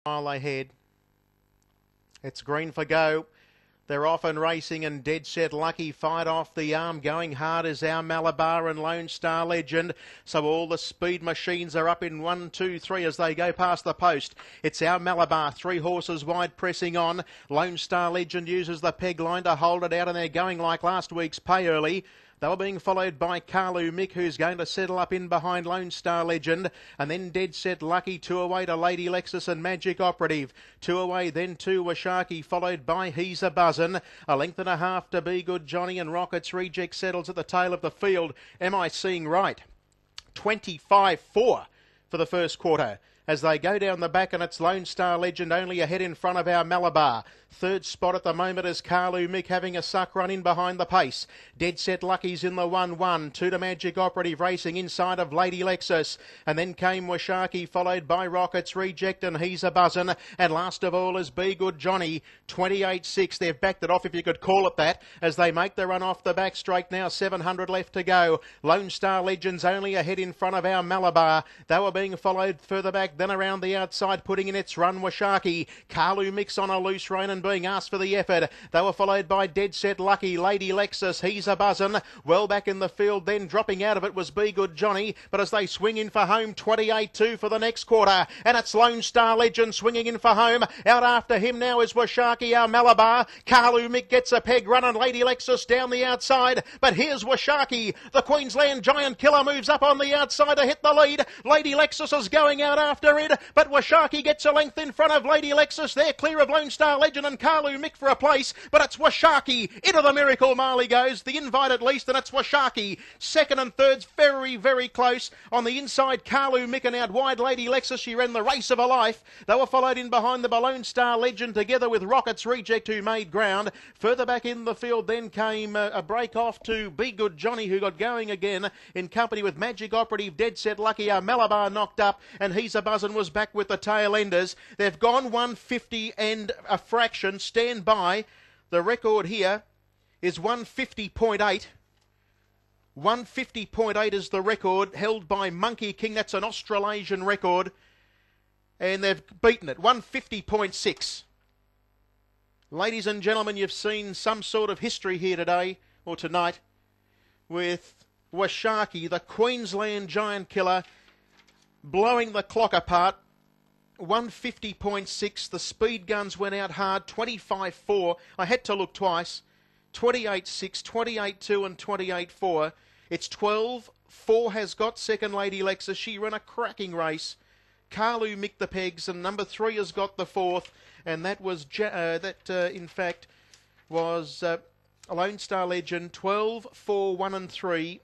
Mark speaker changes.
Speaker 1: mile ahead. It's green for go. They're off and racing, and Dead Set Lucky fight off the arm. Going hard is our Malabar and Lone Star Legend. So all the speed machines are up in 1, 2, 3 as they go past the post. It's our Malabar, 3 horses wide pressing on. Lone Star Legend uses the peg line to hold it out, and they're going like last week's Pay Early. They were being followed by Carlu Mick, who's going to settle up in behind Lone Star Legend. And then Dead Set Lucky, 2 away to Lady Lexus and Magic Operative. 2 away, then 2 WASHAKIE, followed by He's a Buzzin'. A length and a half to Be Good Johnny, and Rockets Reject settles at the tail of the field. Am I seeing right? 25-4 for the first quarter. As they go down the back, and it's Lone Star Legend only ahead in front of our Malabar. Third spot at the moment is Carlu Mick having a suck run in behind the pace. Dead Set Lucky's in the 1-1. 2 to Magic Operative racing inside of Lady Lexus. And then came WASHAKIE, followed by Rockets Reject and He's a Buzzin'. And last of all is Be Good Johnny. 28-6. They've backed it off, if you could call it that, as they make the run off the back straight now. 700 left to go. Lone Star Legend's only ahead in front of our Malabar. They were being followed further back, then around the outside, putting in its run WASHAKIE. Carlu Mick's on a loose rein and being asked for the effort. They were followed by Dead Set Lucky, Lady Lexus, He's a Buzzin'. Well back in the field, then dropping out of it was Be Good Johnny, but as they swing in for home, 28-2 for the next quarter, and it's Lone Star Legend swinging in for home. Out after him now is WASHAKIE, our Malabar. Carlu Mick gets a peg run, and Lady Lexus down the outside, but here's WASHAKIE. The Queensland Giant Killer moves up on the outside to hit the lead. Lady Lexus is going out after it, but WASHAKIE gets a length in front of Lady Lexus. They're clear of Lone Star Legend and Carlu Mick for a place, but it's WASHAKIE. Into the Miracle Marley goes, the invite at least, and it's WASHAKIE. Second and third's very, very close. On the inside, Carlu Mick, and out wide Lady Lexus. She ran the race of her life. They were followed in behind the Lone Star Legend together with Rockets Reject, who made ground. Further back in the field then came a break off to Be Good Johnny, who got going again in company with Magic Operative, Dead Set Lucky. Our Malabar knocked up, and He's a Buzzin' was back with the tail enders. They've gone 150 and a fraction. Stand by. The record here is 150.8. 150.8 is the record held by Monkey King. That's an Australasian record. And they've beaten it. 150.6. Ladies and gentlemen, you've seen some sort of history here today, or tonight, with WASHAKIE, the Queensland Giant Killer, blowing the clock apart. 150.6. The speed guns went out hard. 25-4. I had to look twice. 28-6, 28-2 and 28-4. It's 12-4 has got second Lady Lexus. She ran a cracking race. Carlu Mick the pegs, and number 3 has got the 4th, and that was in fact was Lone Star Legend. 12-4, 1 and 3.